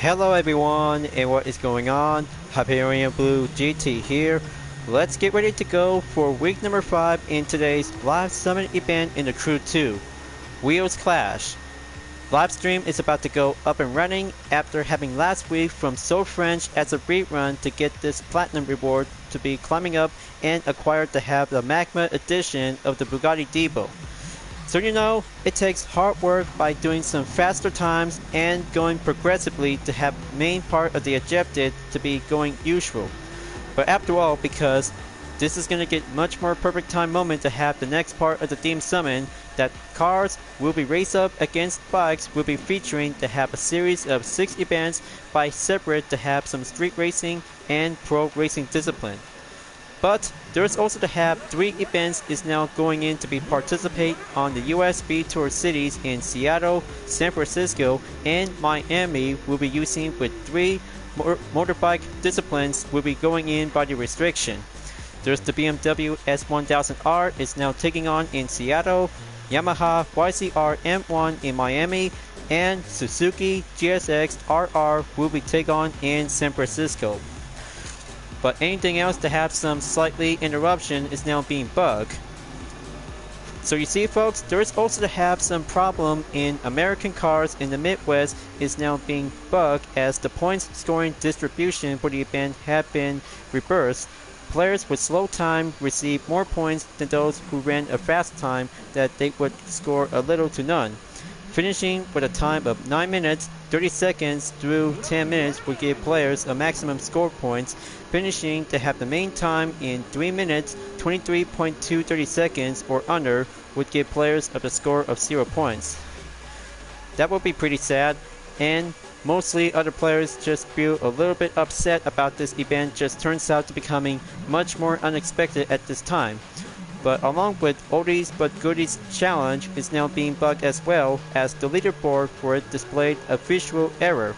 Hello everyone, and what is going on? Hyperion-Blue-GT here. Let's get ready to go for week number 5 in today's live summon event in the Crew 2. Wheels Clash. Livestream is about to go up and running after having last week from So French as a rerun to get this platinum reward to be climbing up and acquired to have the Magma edition of the Bugatti Depot. So you know, it takes hard work by doing some faster times and going progressively to have main part of the objective to be going usual. But after all, because this is going to get much more perfect time moment to have the next part of the theme summon, that cars will be race up against bikes will be featuring to have a series of 6 events by separate to have some street racing and pro racing discipline. But there's also to have 3 events is now going in to be participate on the USB Tour cities in Seattle, San Francisco, and Miami will be using with 3 motorbike disciplines will be going in by the restriction. There's the BMW S1000R is now taking on in Seattle, Yamaha YCR M1 in Miami, and Suzuki GSX RR will be taken on in San Francisco. But anything else to have some slightly interruption is now being bugged. So you see folks, there's also to have some problem in American cars in the Midwest is now being bugged as the points scoring distribution for the event have been reversed. Players with slow time receive more points than those who ran a fast time that they would score a little to none. Finishing with a time of 9 minutes 30 seconds through 10 minutes would give players a maximum score points. Finishing to have the main time in 3 minutes 23.230 seconds or under would give players a score of 0 points. That would be pretty sad, and mostly other players just feel a little bit upset about this event just turns out to becoming much more unexpected at this time. But along with oldies but goodies challenge is now being bugged as well as the leaderboard for it displayed a visual error.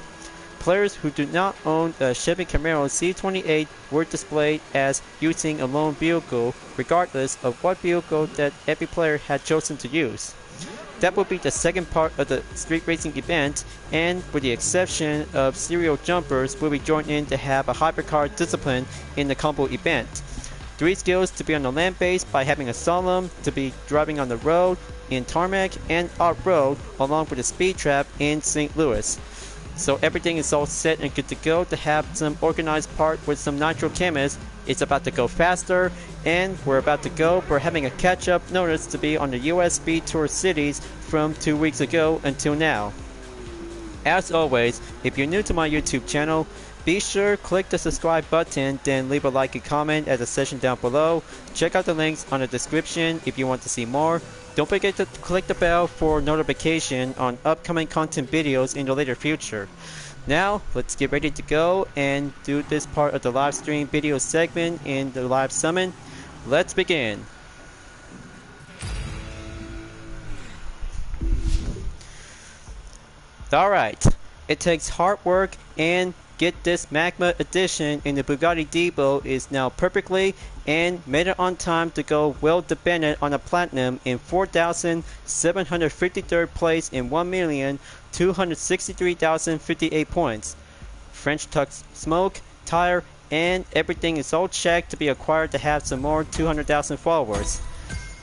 Players who do not own a Chevy Camaro C28 were displayed as using a lone vehicle regardless of what vehicle that every player had chosen to use. That will be the second part of the street racing event, and with the exception of serial jumpers will be joined in to have a hypercar discipline in the combo event. 3 skills to be on the land base by having a slalom, to be driving on the road in tarmac and off-road, along with a speed trap in St. Louis. So everything is all set and good to go to have some organized part with some nitro chemists. It's about to go faster, and we're about to go for having a catch-up notice to be on the USB Tour cities from 2 weeks ago until now. As always, if you're new to my YouTube channel, be sure click the subscribe button, then leave a like and comment at the section down below. Check out the links on the description if you want to see more. Don't forget to click the bell for notification on upcoming content videos in the later future. Now, let's get ready to go and do this part of the live stream video segment in the live summon. Let's begin. Alright, it takes hard work, and get this Magma edition in the Bugatti Depot is now perfectly and made it on time to go well dependent on a platinum in 4,753rd place in 1,263,058 points. French Tux Smoke, Tire, and everything is all checked to be acquired to have some more 200,000 followers.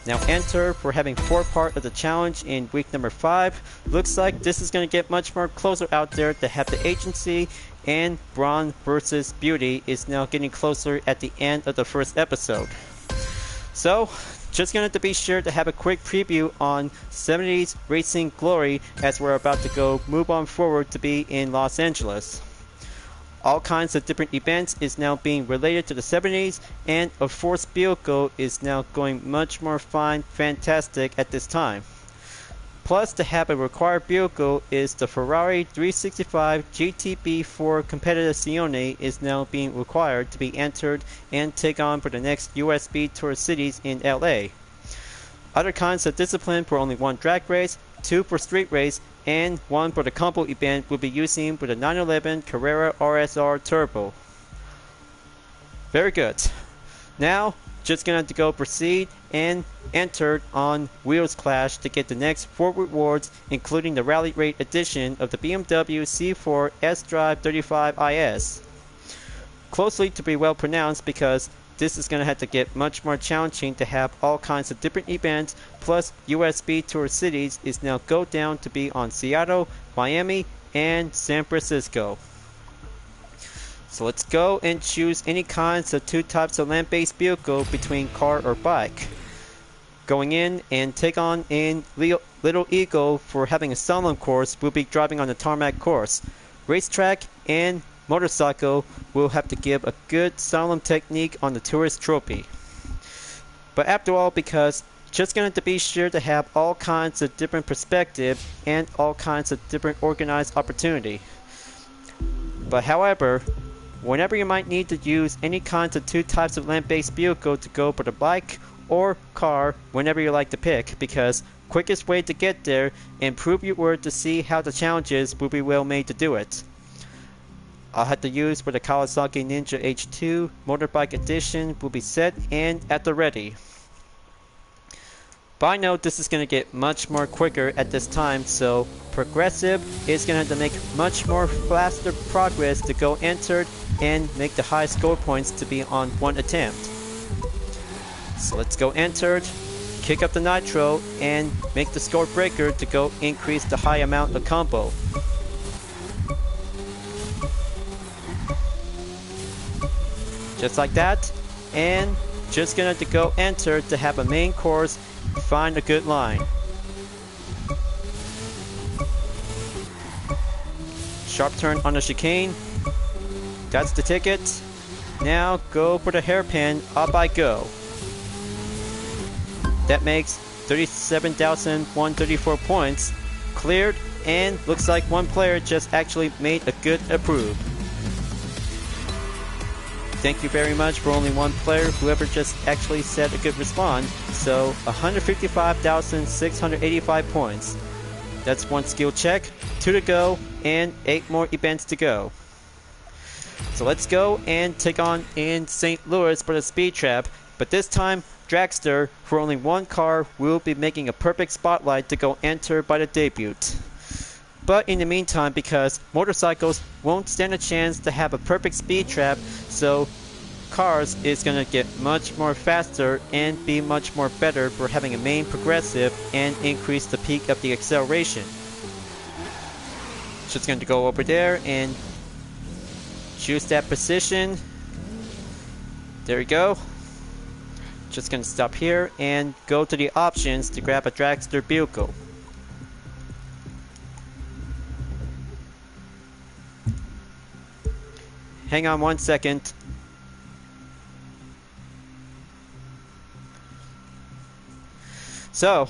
Now enter for having 4 part of the challenge in week number 5. Looks like this is going to get much more closer out there to have the agency, and Brawn versus Beauty is now getting closer at the end of the first episode. So, just going to be sure to have a quick preview on 70s Racing Glory as we're about to move on forward to be in Los Angeles. All kinds of different events is now being related to the 70s, and a force vehicle is now going much more fantastic at this time. Plus, to have a required vehicle is the Ferrari 365 GTB4 Competizione is now being required to be entered and take on for the next USB Tour cities in LA. Other kinds of discipline for only 1 drag race, 2 for street race, and 1 for the combo event will be using for the 911 Carrera RSR Turbo. Very good. Now, just gonna have to go proceed and enter on Wheels Clash to get the next 4 rewards, including the Rally Rate edition of the BMW C4 S-Drive 35IS. Closely to be well pronounced, because this is going to have to get much more challenging to have all kinds of different events, plus USB tour cities is now go down to be on Seattle, Miami, and San Francisco. So let's go and choose any kinds of 2 types of land-based vehicle between car or bike. Going in and take on in Little Eagle for having a slalom course, we'll be driving on the tarmac course. Racetrack and motorcycle will have to give a good slalom technique on the tourist trophy. But after all, because just going to be sure to have all kinds of different perspective and all kinds of different organized opportunity. But however, whenever you might need to use any kinds of 2 types of land-based vehicle to go for the bike or car, whenever you like to pick, because quickest way to get there and prove your word to see how the challenges will be well made to do it. I'll have to use for the Kawasaki Ninja H2 Motorbike Edition will be set and at the ready. But I know this is going to get much more quicker at this time, so Progressive is going to have to make much more faster progress to go entered and make the high score points to be on 1 attempt. So let's go entered, kick up the nitro, and make the score breaker to go increase the high amount of combo. Just like that, and just gonna have to go enter to have a main course, find a good line. Sharp turn on the chicane, that's the ticket. Now go for the hairpin, up I go. That makes 37,134 points, cleared, and looks like one player just actually made a good approve. Thank you very much for only one player, whoever just actually said a good response. So 155,685 points. That's 1 skill check, 2 to go, and 8 more events to go. So let's go and take on in St. Louis for the speed trap, but this time Dragster for only 1 car will be making a perfect spotlight to go enter by the debut. But in the meantime, because motorcycles won't stand a chance to have a perfect speed trap, so cars is going to get much more faster and be much more better for having a main progressive and increase the peak of the acceleration. Just going to go over there and choose that position. There we go. Just going to stop here and go to the options to grab a dragster vehicle. Hang on 1 second. So,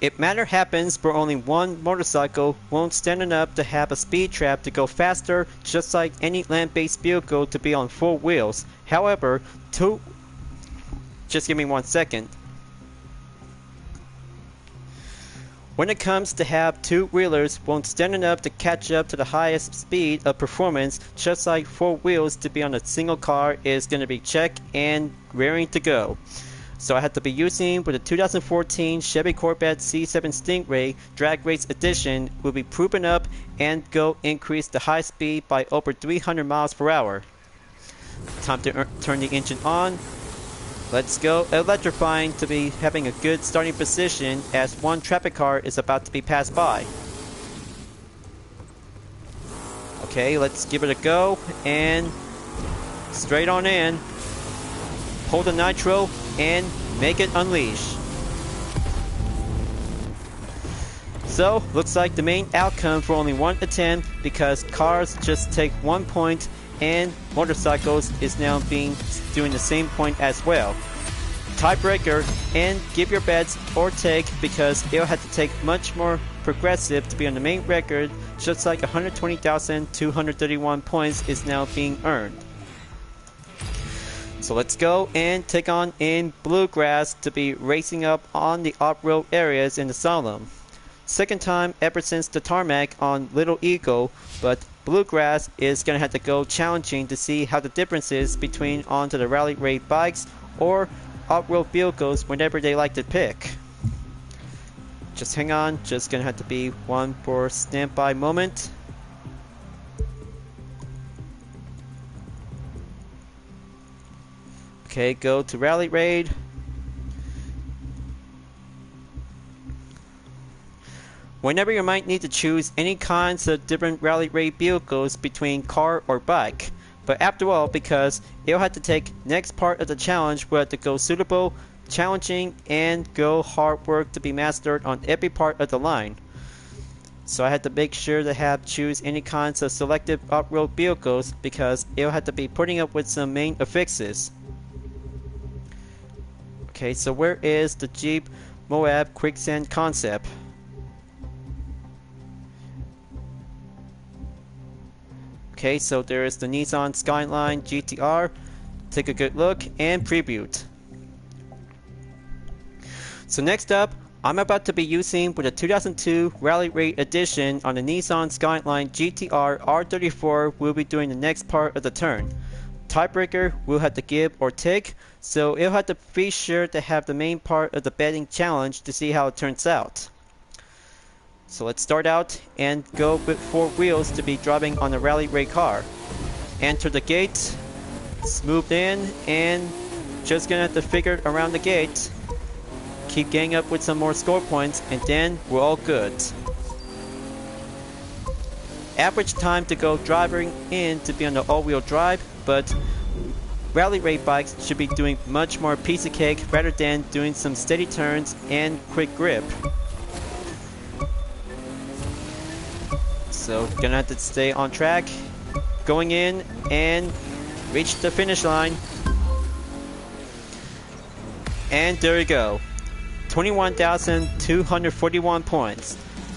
if matter happens for only 1 motorcycle won't stand enough to have a speed trap to go faster, just like any land-based vehicle to be on 4 wheels. However, just give me 1 second. When it comes to have 2-wheelers won't stand enough to catch up to the highest speed of performance, just like 4 wheels to be on a single car is going to be check and raring to go. So I have to be using with the 2014 Chevy Corvette C7 Stingray Drag Race Edition will be proven up and go increase the high speed by over 300 miles per hour. Time to turn the engine on. Let's go electrifying to be having a good starting position as 1 traffic car is about to be passed by. Okay, let's give it a go and straight on in. Hold the nitro and make it unleash. So, looks like the main outcome for only 1 attempt, because cars just take 1 point and motorcycles is now doing the same point as well. Tiebreaker, and give your bets or take, because it'll have to take much more progressive to be on the main record, just like 120,231 points is now being earned. So let's go and take on in Bluegrass to be racing up on the off-road areas in the slalom. Second time ever since the tarmac on Little Eagle, but Bluegrass is going to have to go challenging to see how the difference is between onto the rally raid bikes or off-road vehicles whenever they like to pick. Just hang on, just gonna have to be one for standby moment. Okay, go to Rally Raid. Whenever you might need to choose any kinds of different Rally Raid vehicles between car or bike. But after all, because you'll have to take next part of the challenge, we'll have to go suitable, challenging, and go hard work to be mastered on every part of the line. So I had to make sure to choose any kinds of selective off-road vehicles because it'll have to be putting up with some main affixes. Okay, so where is the Jeep Moab Quicksand concept? Okay, so there is the Nissan Skyline GTR. Take a good look and preview it. So next up, I'm about to be using with the 2002 Rally Raid Edition on the Nissan Skyline GTR R34. We'll be doing the next part of the turn. Tiebreaker will have to give or take, so it'll have to be sure to have the main part of the betting challenge to see how it turns out. So let's start out and go with 4 wheels to be driving on a Rally Raid car. Enter the gate, smooth in, and just gonna have to figure it around the gate. Keep getting up with some more score points, and then we're all good. Average time to go driving in to be on the all-wheel drive, but Rally Raid bikes should be doing much more piece of cake rather than doing some steady turns and quick grip. So gonna have to stay on track, going in and reach the finish line. And there you go, 21,241 points.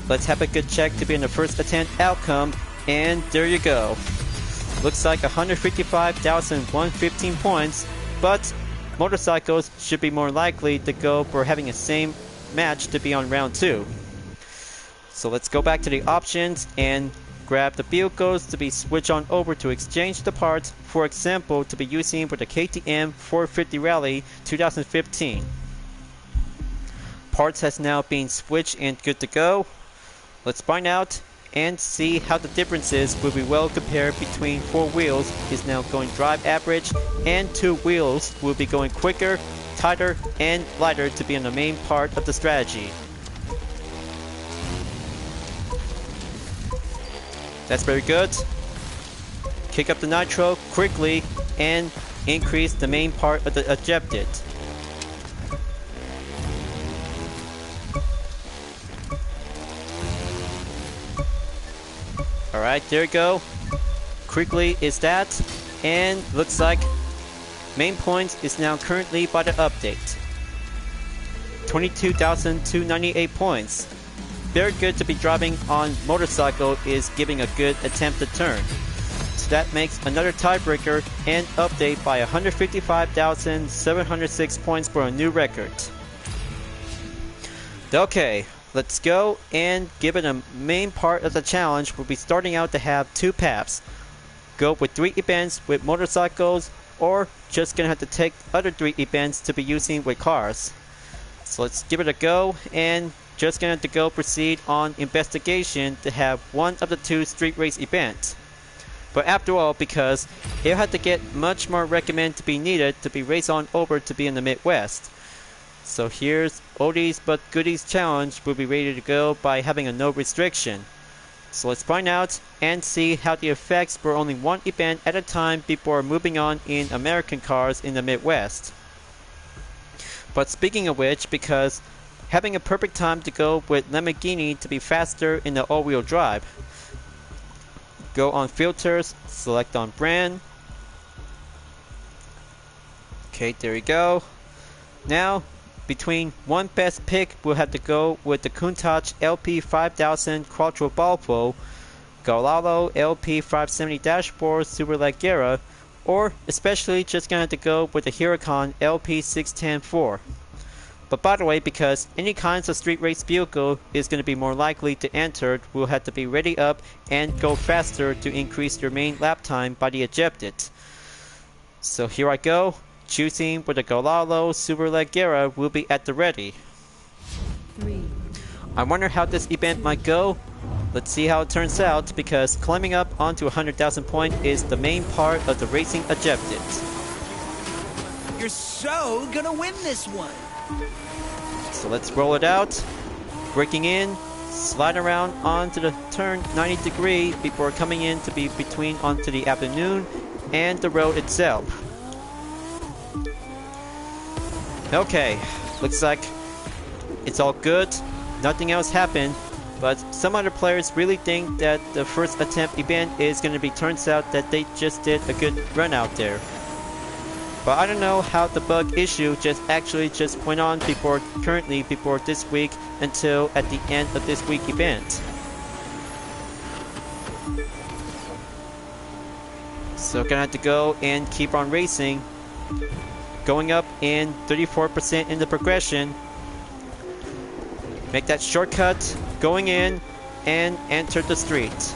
Let's have a good check to be in the first attempt outcome, and there you go. Looks like 155,115 points, but motorcycles should be more likely to go for having the same match to be on round 2. So let's go back to the options and grab the vehicles to be switched on over to exchange the parts, for example, to be using with the KTM 450 Rally 2015. Parts has now been switched and good to go. Let's find out and see how the differences will be well compared between 4 wheels is now going drive average and 2 wheels will be going quicker, tighter, and lighter to be in the main part of the strategy. That's very good. Kick up the nitro quickly and increase the main part of the ejected. Alright, there you go. Quickly is that, and looks like main points is now currently by the update. 22,298 points. Very good to be driving on motorcycle is giving a good attempted turn. So that makes another tiebreaker and update by 155,706 points for a new record. Okay, let's go and give it a main part of the challenge. We'll be starting out to have 2 paths. Go with 3 events with motorcycles, or just gonna have to take other 3 events to be using with cars. So let's give it a go, and just gonna have to go proceed on investigation to have one of the 2 street race events. But after all, because it'll have to get much more recommend to be needed to be raced on over to be in the Midwest. So here's oldies but goodies challenge will be ready to go by having a no restriction. So let's find out and see how the effects for only 1 event at a time before moving on in American cars in the Midwest. But speaking of which, because having a perfect time to go with Lamborghini to be faster in the all-wheel drive. Go on filters, select on brand. Okay, there you go. Now, between one best pick, we'll have to go with the Countach LP5000 Quattro Volvo, Gallardo LP570-4 Superleggera, or especially just gonna have to go with the Huracan LP610-4. But by the way, because any kinds of street race vehicle is going to be more likely to enter, we'll have to be ready up and go faster to increase your main lap time by the ejected. So here I go, choosing where the Galalo Super Leggera will be at the ready. I wonder how this event might go. Let's see how it turns out, because climbing up onto 100,000 points is the main part of the racing objectives. You're so gonna win this one. So let's roll it out. Braking in, slide around onto the turn 90 degree before coming in to be between onto the afternoon and the road itself. Okay, looks like it's all good. Nothing else happened, but some other players really think that the first attempt event is going to be, turns out that they just did a good run out there. But I don't know how the bug issue just went on before this week until at the end of this week event. So gonna have to go and keep on racing. Going up in 34% in the progression. Make that shortcut, going in, and enter the street.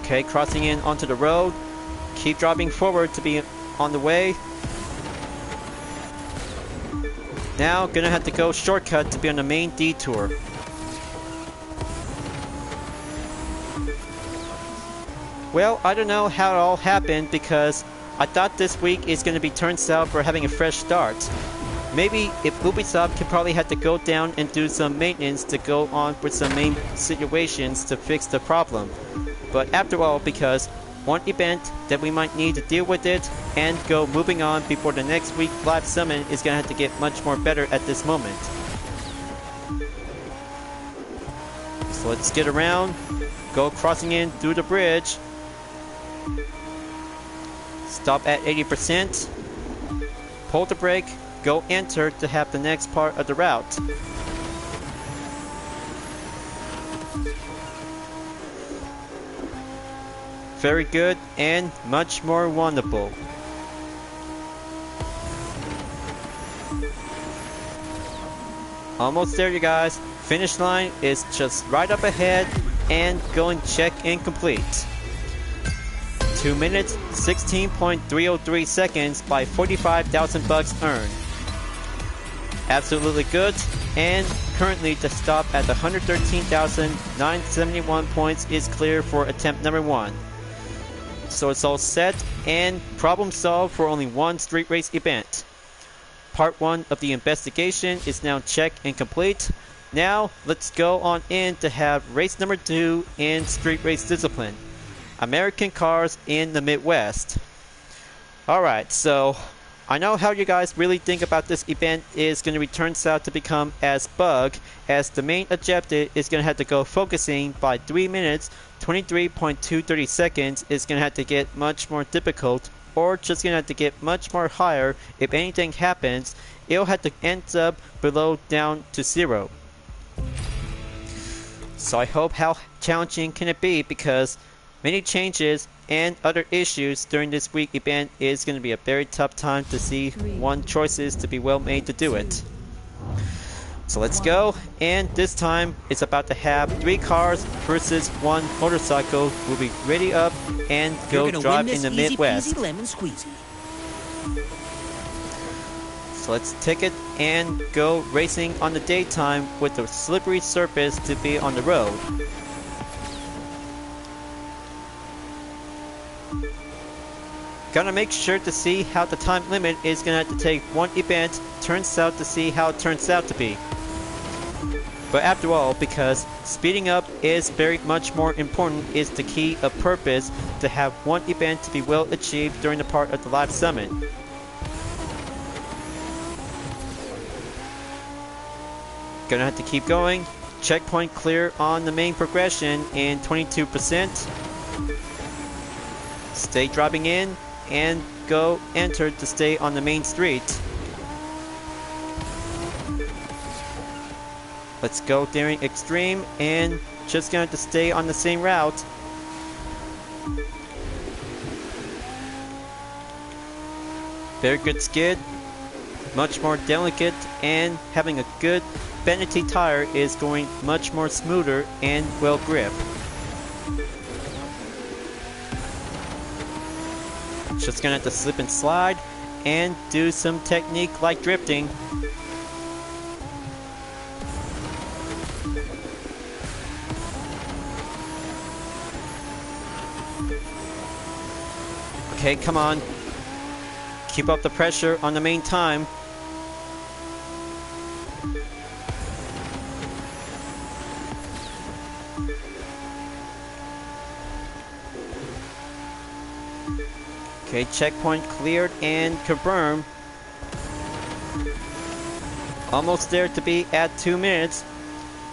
Okay, crossing in onto the road. Keep driving forward to be on the way. Now, gonna have to go shortcut to be on the main detour. Well, I don't know how it all happened, because I thought this week is going to be turns out for having a fresh start. Maybe if Ubisoft could probably have to go down and do some maintenance to go on with some main situations to fix the problem. But after all, because one event that we might need to deal with it and go moving on before the next week live summon is going to have to get much more better at this moment. So let's get around, go crossing in through the bridge. Stop at 80%, pull the brake, go enter to have the next part of the route. Very good and much more wonderful. Almost there, you guys. Finish line is just right up ahead and going check and complete. 2 minutes, 16.303 seconds by 45,000 bucks earned. Absolutely good, and currently the stop at the 113,971 points is clear for attempt number 1. So it's all set and problem solved for only one street race event. Part 1 of the investigation is now checked and complete. Now let's go on in to have race number 2 in street race discipline. American cars in the Midwest. Alright, so I know how you guys really think about this event is going to be turns out to become as bug, as the main objective is going to have to go focusing by 3 minutes 23.230 seconds is going to have to get much more difficult, or just going to have to get much more higher. If anything happens, it'll have to end up below down to 0. So I hope how challenging can it be, because many changes and other issues during this week event is going to be a very tough time to see one choices to be well made to do it. So let's go, and this time it's about to have 3 cars versus 1 motorcycle. We'll be ready up and go drive in the Midwest. So let's take it and go racing on the daytime with the slippery surface to be on the road. Gotta make sure to see how the time limit is gonna have to take one event, turns out to see how it turns out to be. But after all, because speeding up is very much more important, is the key of purpose to have one event to be well achieved during the part of the live summit. Gonna have to keep going. Checkpoint clear on the main progression in 22%. Stay driving in and go enter to stay on the main street. Let's go daring extreme and just gonna have to stay on the same route. Very good skid, much more delicate, and having a good Benetton tire is going much more smoother and well grip. Just gonna have to slip and slide and do some technique like drifting. Okay, come on. Keep up the pressure on the main time. Okay, checkpoint cleared and confirmed. Almost there to be at 2 minutes.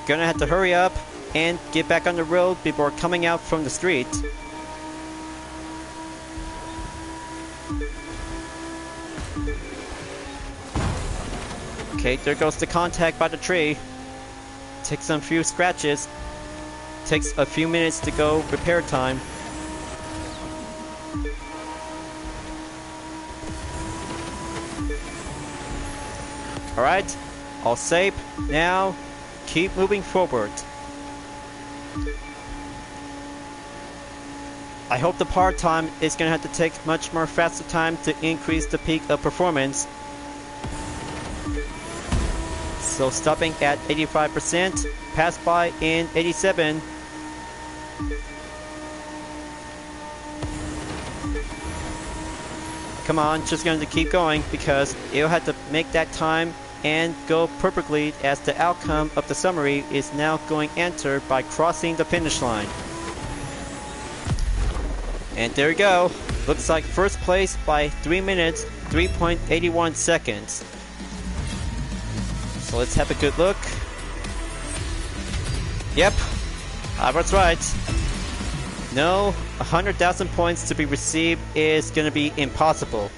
Gonna have to hurry up and get back on the road before coming out from the street. Okay, there goes the contact by the tree. Takes some few scratches. Takes a few minutes to go repair time. Alright, all safe. Now, keep moving forward. I hope the part time is going to have to take much more faster time to increase the peak of performance. So stopping at 85%, pass by in 87. Come on, just going to keep going because it'll have to make that time and go perfectly as the outcome of the summary is now going entered by crossing the finish line. And there you go. Looks like first place by 3 minutes, 3.81 seconds. So let's have a good look. Yep, I was right. No, 100,000 points to be received is going to be impossible.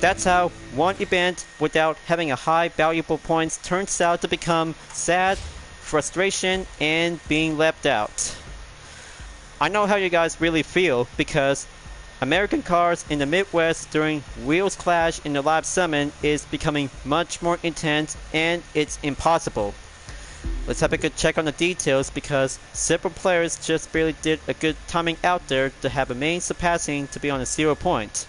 That's how one event without having a high valuable points turns out to become sad, frustration, and being left out. I know how you guys really feel because American cars in the Midwest during Wheels Clash in the Live Summon is becoming much more intense and it's impossible. Let's have a good check on the details because several players just barely did a good timing out there to have a main surpassing to be on a 0 point.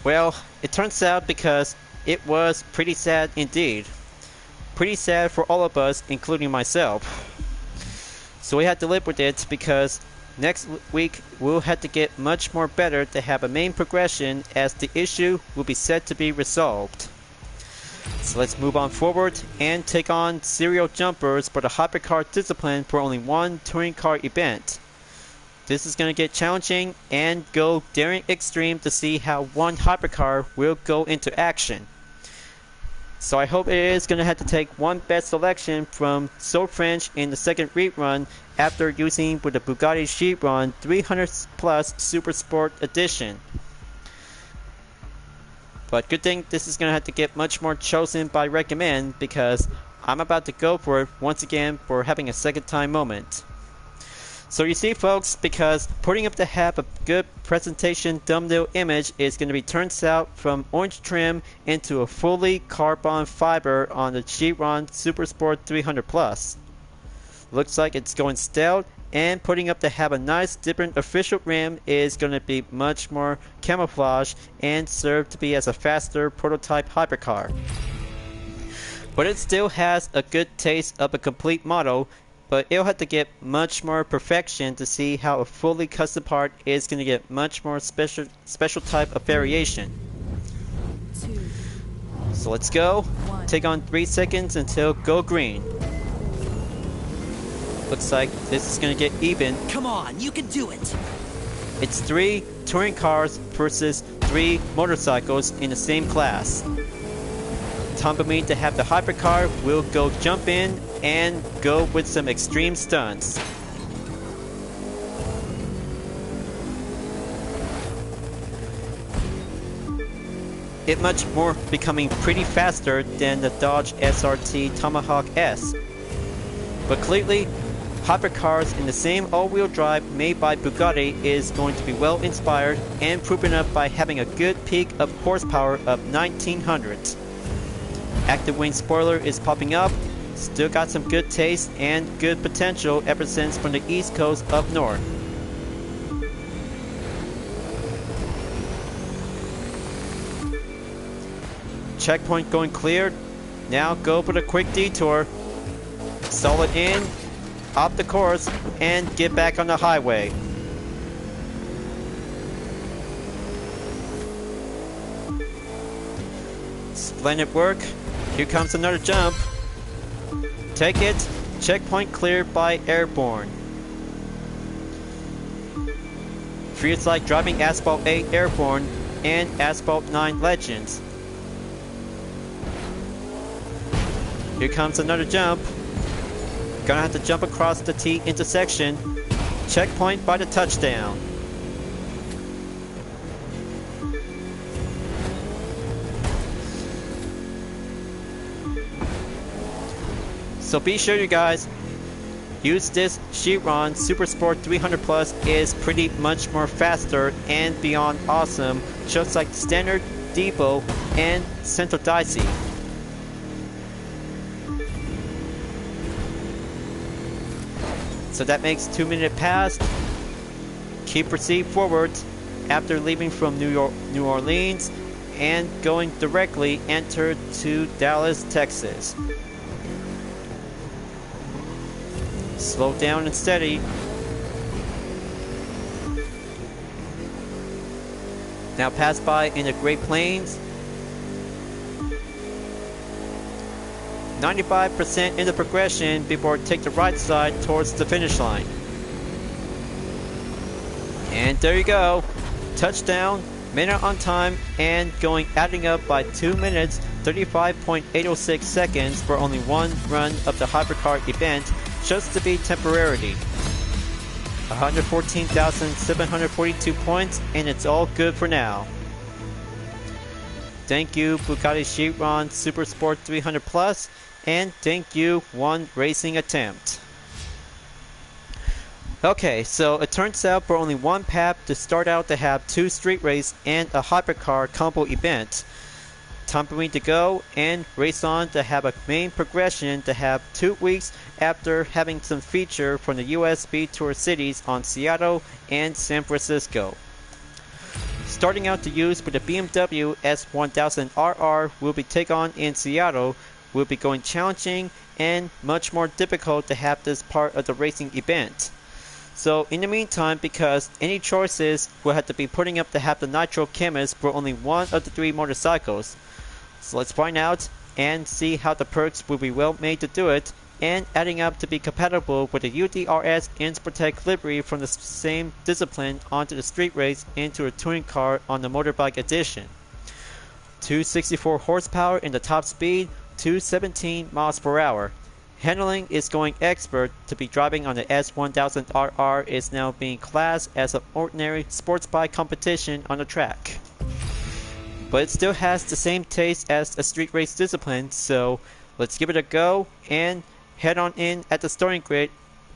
Well, it turns out because it was pretty sad indeed. Pretty sad for all of us, including myself. So we had to live with it because next week we'll have to get much more better to have a main progression as the issue will be said to be resolved. So let's move on forward and take on serial jumpers for the hypercar discipline for only one touring car event. This is going to get challenging and go daring extreme to see how one hypercar will go into action. So I hope it is going to have to take one best selection from So French in the second rerun after using with the Bugatti Chiron 300 Plus Super Sport Edition. But good thing this is going to have to get much more chosen by recommend because I'm about to go for it once again for having a second time moment. So you see folks, because putting up to have a good presentation thumbnail image is going to be turned out from orange trim into a fully carbon fiber on the Chiron Super Sport 300 Plus. Looks like it's going stealth, and putting up to have a nice different official rim is going to be much more camouflage and serve to be as a faster prototype hypercar. But it still has a good taste of a complete model, but it'll have to get much more perfection to see how a fully custom part is going to get much more special type of variation. So let's go. Take on 3 seconds until go green. Looks like this is going to get even. Come on, you can do it. It's 3 touring cars versus 3 motorcycles in the same class. Time for me to have the hypercar will go jump in and go with some extreme stunts. It much more becoming pretty faster than the Dodge SRT Tomahawk S. But clearly, hypercars in the same all-wheel drive made by Bugatti is going to be well inspired and proven up by having a good peak of horsepower of 1900. Active wing spoiler is popping up. Still got some good taste and good potential ever since from the east coast up north. checkpoint going clear. Now go for the quick detour. Stall it in, off the course, and get back on the highway. Splendid work. Here comes another jump. Take it. Checkpoint cleared by Airborne. Feels like driving Asphalt 8 Airborne and Asphalt 9 Legends. Here comes another jump. Gonna have to jump across the T intersection. Checkpoint by the touchdown. So be sure you guys use this Chiron Super Sport 300 Plus. Is pretty much more faster and beyond awesome, just like standard, Depot, and Central Dicey. So that makes 2 minute pass. Keep proceed forward after leaving from New Orleans and going directly enter to Dallas, Texas. Slow down and steady. Now pass by in the Great Plains. 95% in the progression before take the right side towards the finish line. And there you go. Touchdown, minute on time, and adding up by 2 minutes, 35.806 seconds for only one run of the Hypercar event, just to be temporarily. 114,742 points, and it's all good for now. Thank you Bugatti Chiron Super Sport 300 Plus, and thank you One Racing Attempt. Okay, so it turns out for only one pack to start out to have 2 street race and a hypercar combo event. Time for me to go and race on to have a main progression to have 2 weeks after having some feature from the US Speed Tour cities on Seattle and San Francisco. Starting out to use with the BMW S1000RR will be take on in Seattle, will be going challenging and much more difficult to have this part of the racing event. So in the meantime, because any choices will have to be putting up to have the Nitro Chemist for only one of the 3 motorcycles. So let's find out and see how the perks will be well made to do it, and adding up to be compatible with the UDRS Inspirtech livery from the same discipline onto the street race into a touring car on the motorbike edition. 264 horsepower in the top speed, 217 miles per hour. Handling is going expert to be driving on the S1000RR is now being classed as an ordinary sports bike competition on the track. But it still has the same taste as a street race discipline, so let's give it a go and head on in at the starting grid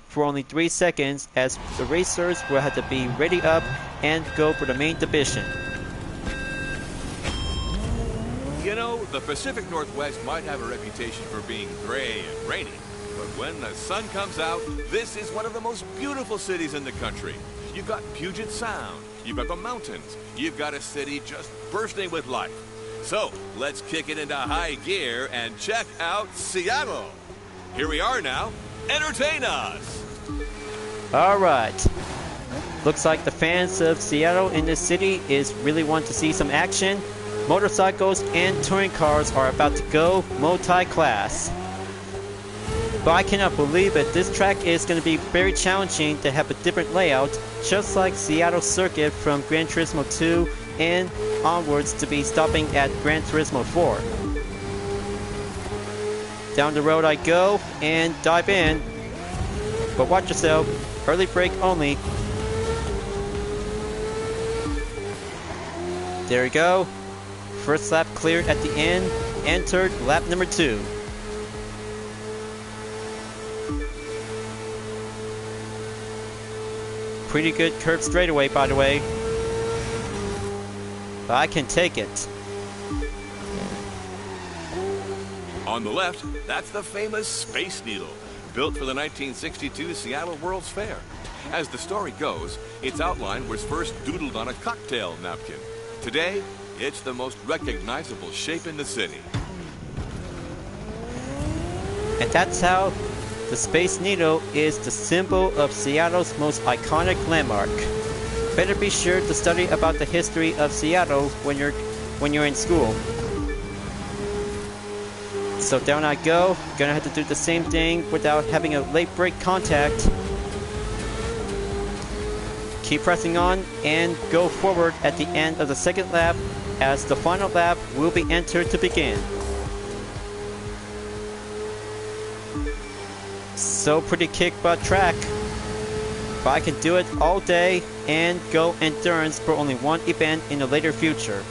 for only 3 seconds as the racers will have to be ready up and go for the main division. You know, the Pacific Northwest might have a reputation for being gray and rainy, but when the sun comes out, this is one of the most beautiful cities in the country. You've got Puget Sound, you've got the mountains, you've got a city just bursting with life. So, let's kick it into high gear and check out Seattle. Here we are now. Entertain us! Alright. Looks like the fans of Seattle in this city is really want to see some action. Motorcycles and touring cars are about to go multi-class. But I cannot believe it, this track is going to be very challenging to have a different layout, just like Seattle Circuit from Gran Turismo 2 and onwards to be stopping at Gran Turismo 4. Down the road I go and dive in, but watch yourself, early brake only. There we go. First lap cleared at the end, entered lap number 2. Pretty good curve straightaway, by the way. But I can take it. On the left, that's the famous Space Needle, built for the 1962 Seattle World's Fair. As the story goes, its outline was first doodled on a cocktail napkin. Today, It's the most recognizable shape in the city. And that's how the Space Needle is the symbol of Seattle's most iconic landmark. Better be sure to study about the history of Seattle when you're in school. So down I go. Gonna have to do the same thing without having a late break contact. Keep pressing on and go forward at the end of the second lap as the final lap will be entered to begin. So pretty kick butt track. But I can do it all day and go endurance for only one event in the later future.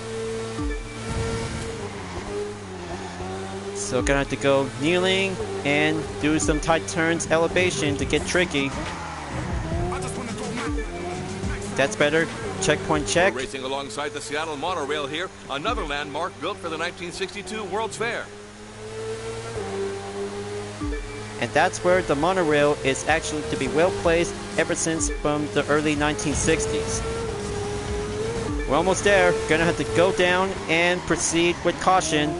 So gonna have to go kneeling and do some tight turns elevation to get tricky. That's better. Checkpoint check. We're racing alongside the Seattle monorail here, another landmark built for the 1962 World's Fair. And that's where the monorail is actually to be well placed ever since from the early 1960s. We're almost there. Gonna have to go down and proceed with caution.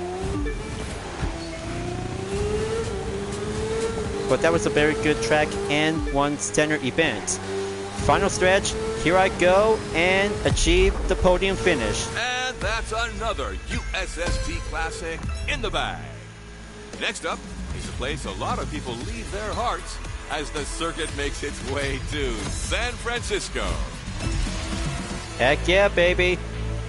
But that was a very good track and one standard event. Final stretch, here I go and achieve the podium finish. And that's another USST Classic in the bag. Next up is a place a lot of people leave their hearts as the circuit makes its way to San Francisco. Heck yeah, baby.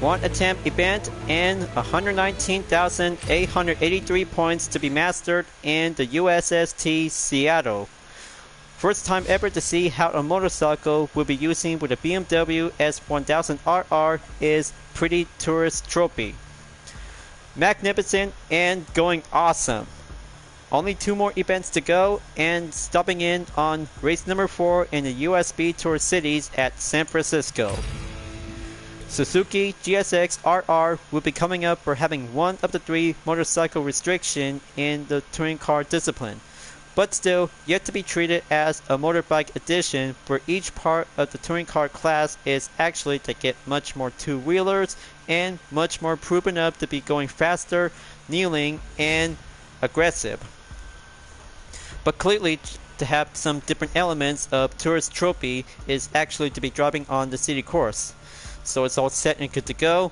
One attempt event and 119,883 points to be mastered in the USST Seattle. First time ever to see how a motorcycle will be using with a BMW S1000RR is pretty tourist trophy. Magnificent and going awesome. Only 2 more events to go and stopping in on race number 4 in the USB Tour Cities at San Francisco. Suzuki GSX RR will be coming up for having one of the 3 motorcycle restriction in the touring car discipline, but still yet to be treated as a motorbike edition where each part of the touring car class is actually to get much more 2-wheelers and much more proven up to be going faster, kneeling, and aggressive. But clearly to have some different elements of tourist trophy is actually to be driving on the city course. So it's all set and good to go.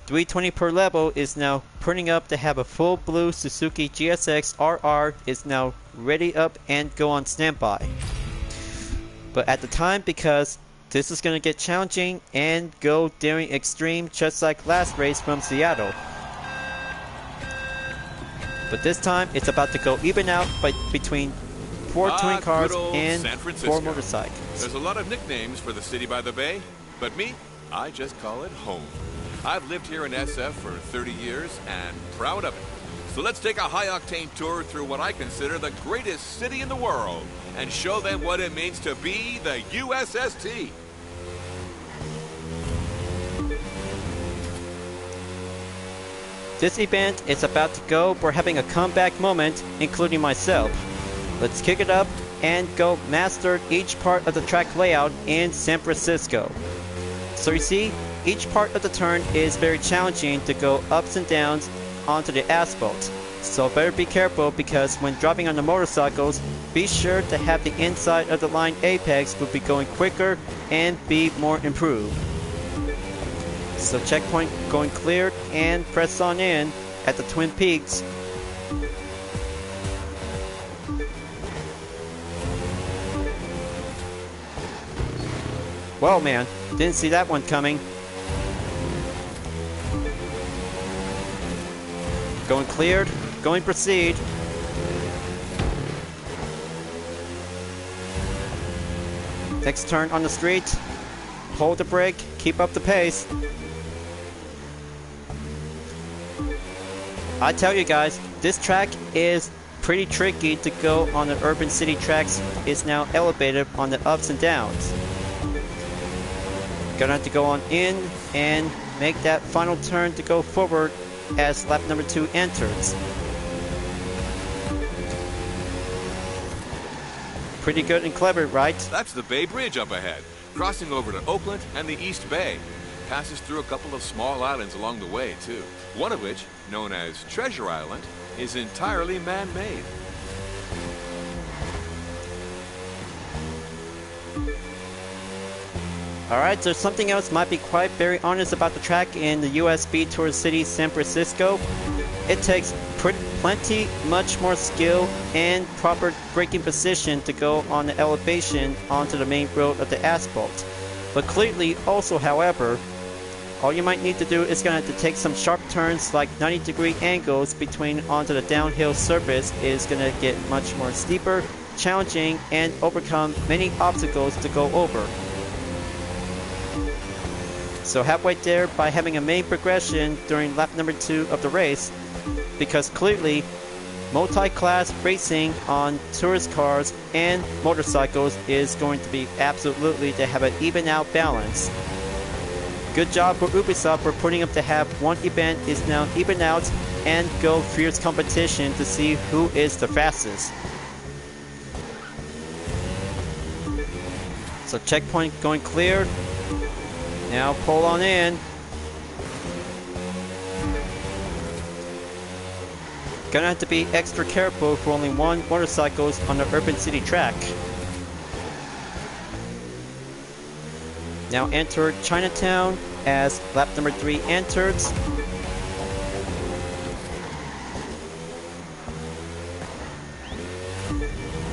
320 per level is now printing up to have a full blue Suzuki GSX RR is now ready up and go on standby. But at the time, because this is going to get challenging and go daring extreme just like last race from Seattle. But this time it's about to go even out between 4 touring cars and 4 motorcycles. There's a lot of nicknames for the city by the bay, but me, I just call it home. I've lived here in SF for 30 years and proud of it. So let's take a high-octane tour through what I consider the greatest city in the world and show them what it means to be the USST. This event is about to go for having a comeback moment, including myself. Let's kick it up and go master each part of the track layout in San Francisco. So you see, each part of the turn is very challenging to go ups and downs onto the asphalt. So better be careful because when driving on the motorcycles, be sure to have the inside of the line apex will be going quicker and be more improved. So checkpoint going cleared and press on in at the Twin Peaks. Well man, didn't see that one coming. Going cleared, going proceed. Next turn on the street. Hold the brake, keep up the pace. I tell you guys, this track is pretty tricky to go on the urban city tracks. It's now elevated on the ups and downs. Gonna have to go on in and make that final turn to go forward as lap number 2 enters. Pretty good and clever, right? That's the Bay Bridge up ahead, crossing over to Oakland and the East Bay. passes through a couple of small islands along the way, too. One of which, known as Treasure Island, is entirely man-made. Alright, so something else might be quite very honest about the track in the USB Tour City San Francisco. It takes plenty much more skill and proper braking position to go on the elevation onto the main road of the asphalt. But clearly also, however, all you might need to do is going to have to take some sharp turns, like 90-degree angles between onto the downhill surface is going to get much more steeper, challenging, and overcome many obstacles to go over. So halfway there by having a main progression during lap number 2 of the race, because clearly multi-class racing on tourist cars and motorcycles is going to be absolutely to have an even out balance. Good job for Ubisoft for putting up to have one event is now even out and go fierce competition to see who is the fastest. So checkpoint going clear. Now pull on in. Gonna have to be extra careful for only one motorcycles on the urban city track. Now enter Chinatown as lap number 3 enters.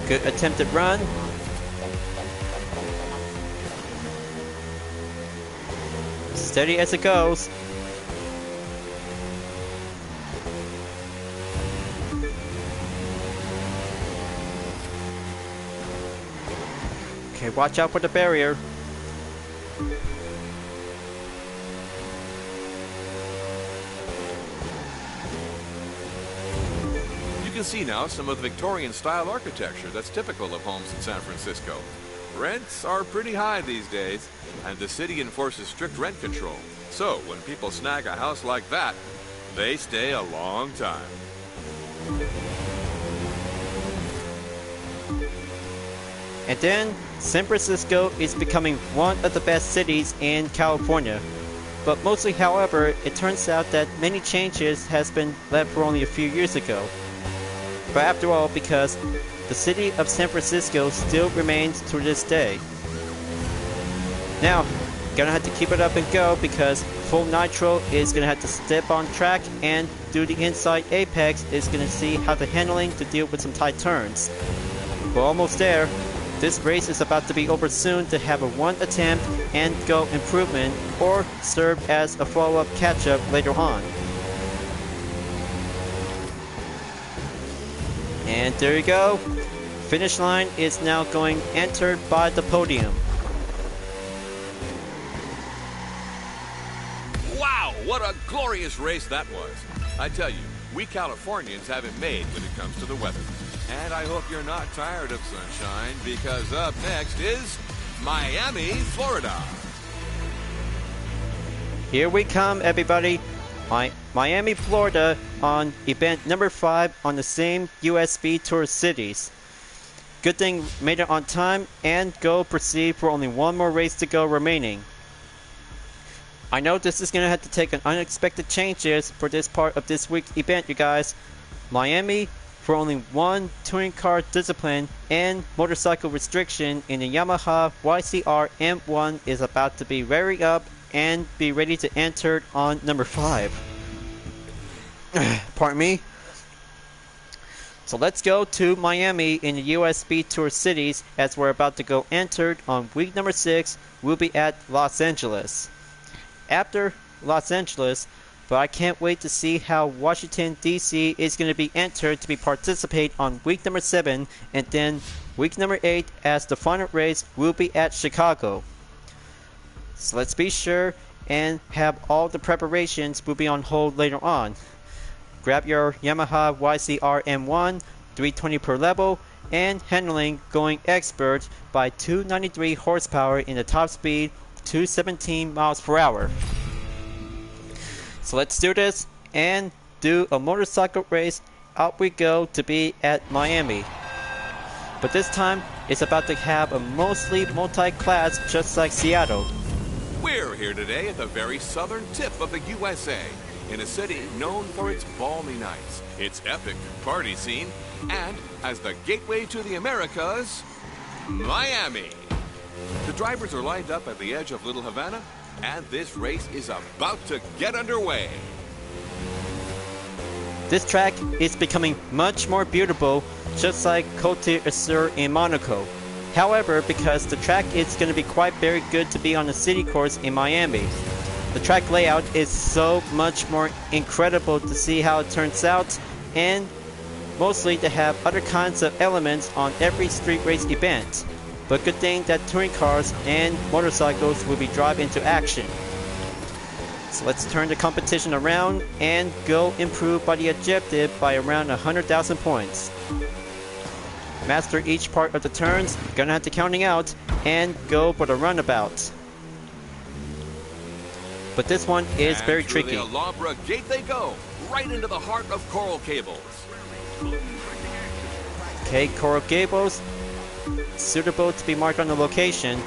Good attempted run. Steady as it goes. Okay, watch out for the barrier. You can see now some of the Victorian-style architecture that's typical of homes in San Francisco. Rents are pretty high these days, and the city enforces strict rent control. So, when people snag a house like that, they stay a long time. And then, San Francisco is becoming one of the best cities in California. But mostly, however, it turns out that many changes has been led for only a few years ago. But after all, because the city of San Francisco still remains to this day. Now, gonna have to keep it up and go because full nitro is gonna have to step on track and do the inside apex is gonna see how the handling to deal with some tight turns. We're almost there. This race is about to be over soon to have a one attempt and go improvement or serve as a follow-up catch-up later on. And there you go. Finish line is now going entered by the podium. Wow, what a glorious race that was. I tell you, we Californians have it made when it comes to the weather. And I hope you're not tired of sunshine, because up next is Miami, Florida. Here we come, everybody. Miami, Florida on event number 5 on the same USB Tour cities. Good thing made it on time and go proceed for only one more race to go remaining. I know this is going to have to take an unexpected changes for this part of this week's event, you guys. Miami for only one touring car discipline and motorcycle restriction in the Yamaha YCR M1 is about to be rearing up and be ready to enter on number 5. Pardon me. So let's go to Miami in the USB Tour cities as we're about to go entered on week number 6. We'll be at Los Angeles. After Los Angeles, but I can't wait to see how Washington DC is going to be entered to be participate on week number 7, and then week number 8 as the final race will be at Chicago. So let's be sure and have all the preparations will be on hold later on. Grab your Yamaha YCR M1, 320 per level, and handling going expert by 293 horsepower in the top speed, 217 miles per hour. So let's do this and do a motorcycle race. Out we go to be at Miami. But this time, it's about to have a mostly multi-class just like Seattle. We're here today at the very southern tip of the USA, in a city known for its balmy nights, its epic party scene, and as the gateway to the Americas, Miami. The drivers are lined up at the edge of Little Havana, and this race is about to get underway. This track is becoming much more beautiful, just like Côte d'Azur in Monaco. However, because the track is going to be quite very good to be on the city course in Miami. The track layout is so much more incredible to see how it turns out, and mostly to have other kinds of elements on every street race event. But good thing that touring cars and motorcycles will be driven into action. So let's turn the competition around and go improve by the objective by around 100,000 points. Master each part of the turns, gonna have to counting out, and go for the runabout. But this one is very tricky. Through the Alhambra gate they go, right into the heart of Coral Gables. Okay, Coral Gables, suitable to be marked on the location.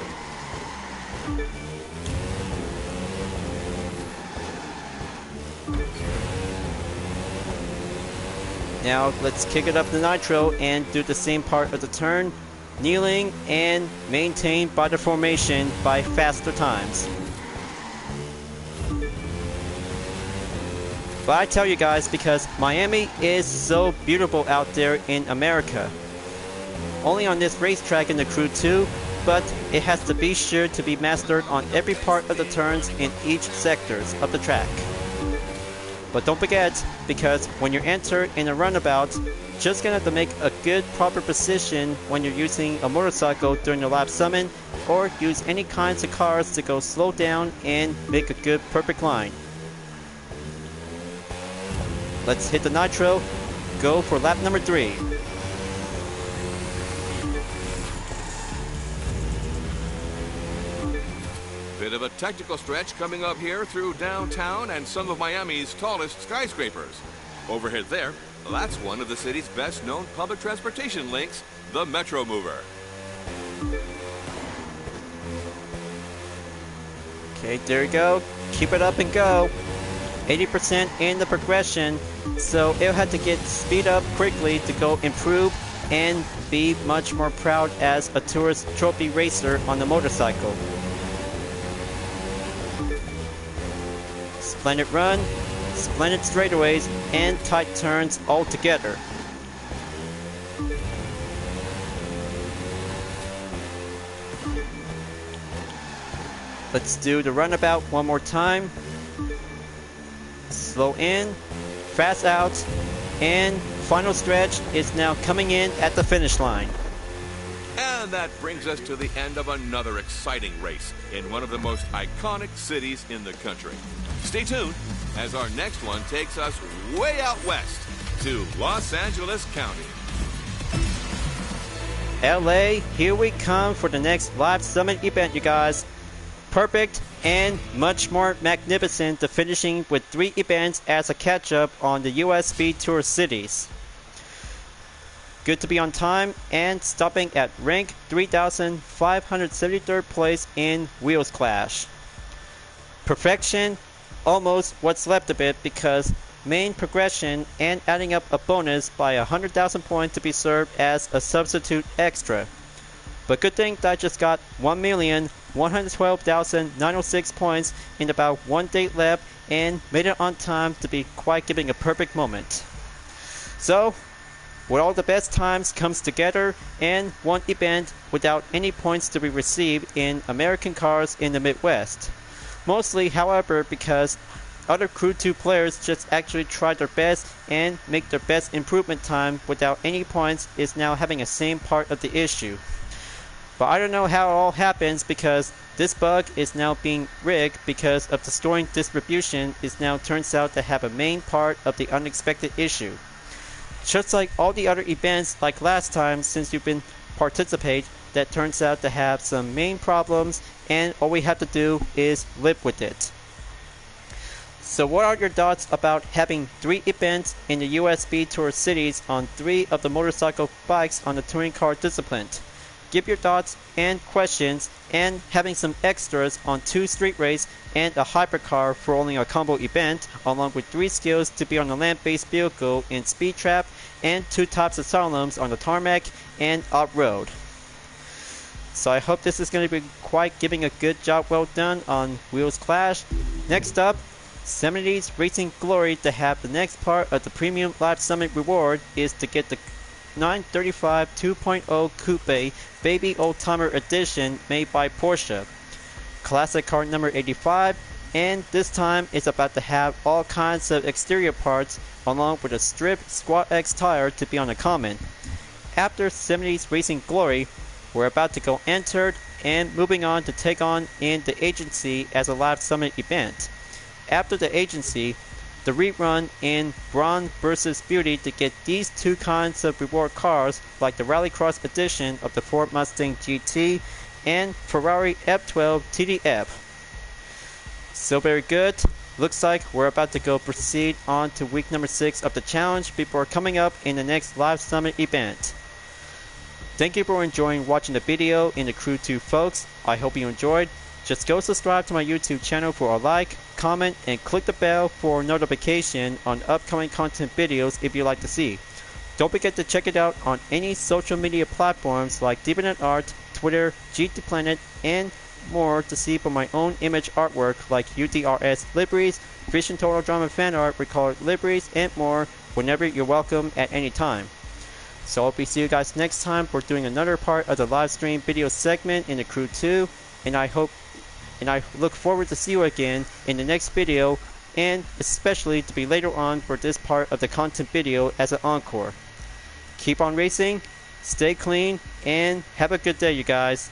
Now let's kick it up the nitro and do the same part of the turn, kneeling and maintained by the formation by faster times. But I tell you guys, because Miami is so beautiful out there in America. Only on this racetrack in the Crew 2, but it has to be sure to be mastered on every part of the turns in each sectors of the track. But don't forget, because when you enter in a runabout, just gonna have to make a good proper position when you're using a motorcycle during the lap summon, or use any kinds of cars to go slow down and make a good perfect line. Let's hit the nitro, go for lap number 3. Bit of a technical stretch coming up here through downtown and some of Miami's tallest skyscrapers. Overhead there, that's one of the city's best known public transportation links, the Metro Mover. Okay, there you go. Keep it up and go. 80% in the progression, so it'll have to get speed up quickly to go improve and be much more proud as a tourist trophy racer on the motorcycle. Splendid run, splendid straightaways, and tight turns all together. Let's do the runabout one more time. Slow in, fast out, and final stretch is now coming in at the finish line. And that brings us to the end of another exciting race in one of the most iconic cities in the country. Stay tuned as our next one takes us way out west to Los Angeles County. LA, here we come for the next live summit event, you guys. Perfect and much more magnificent, the finishing with 3 events as a catch-up on the US Speed Tour cities. Good to be on time and stopping at rank 3,573rd place in Wheels Clash. Perfection, almost what's left of it, because main progression and adding up a bonus by 100,000 points to be served as a substitute extra. But good thing that I just got 1,112,906 points in about 1 day left and made it on time to be quite giving a perfect moment. So, with all the best times comes together and one event without any points to be received in American cars in the Midwest. Mostly, however, because other Crew 2 players just actually tried their best and make their best improvement time without any points is now having the same part of the issue. But I don't know how it all happens, because this bug is now being rigged because of the scoring distribution is now turns out to have a main part of the unexpected issue. Just like all the other events like last time since you've been participate, that turns out to have some main problems, and all we have to do is live with it. So what are your thoughts about having 3 events in the US Speed Tour cities on 3 of the motorcycle bikes on the touring car discipline? give your thoughts and questions, and having some extras on 2 street race and a hypercar for only a combo event, along with 3 skills to be on the land-based vehicle in speed trap, and 2 types of asylums on the tarmac and off-road. So I hope this is going to be quite giving a good job well done on Wheels Clash. Next up, 70s Racing Glory. To have the next part of the Premium Live Summit reward is to get the 935 2.0 Coupe Baby Oldtimer Edition made by Porsche. Classic car number 85, and this time it's about to have all kinds of exterior parts along with a stripped Squat X tire to be on the common. After 70s Racing Glory, we're about to go entered and moving on to take on in the agency as a live summit event. After the agency, the rerun in Brawn vs Beauty to get these 2 kinds of reward cars like the Rallycross edition of the Ford Mustang GT and Ferrari F12 TDF. So very good. Looks like we're about to go proceed on to week number 6 of the challenge before coming up in the next live summit event. Thank you for enjoying watching the video in the Crew 2 folks. I hope you enjoyed. Just go subscribe to my YouTube channel for a like, comment, and click the bell for notification on upcoming content videos if you'd like to see. Don't forget to check it out on any social media platforms like DeviantArt, Twitter, GT Planet, and more to see for my own image artwork like UDRS liveries, Vision Total Drama fan art, recolored liveries, and more whenever you're welcome at any time. So I hope we see you guys next time for doing another part of the live stream video segment in the Crew 2, and I look forward to see you again in the next video, and especially to be later on for this part of the content video as an encore. Keep on racing, stay clean, and have a good day, you guys.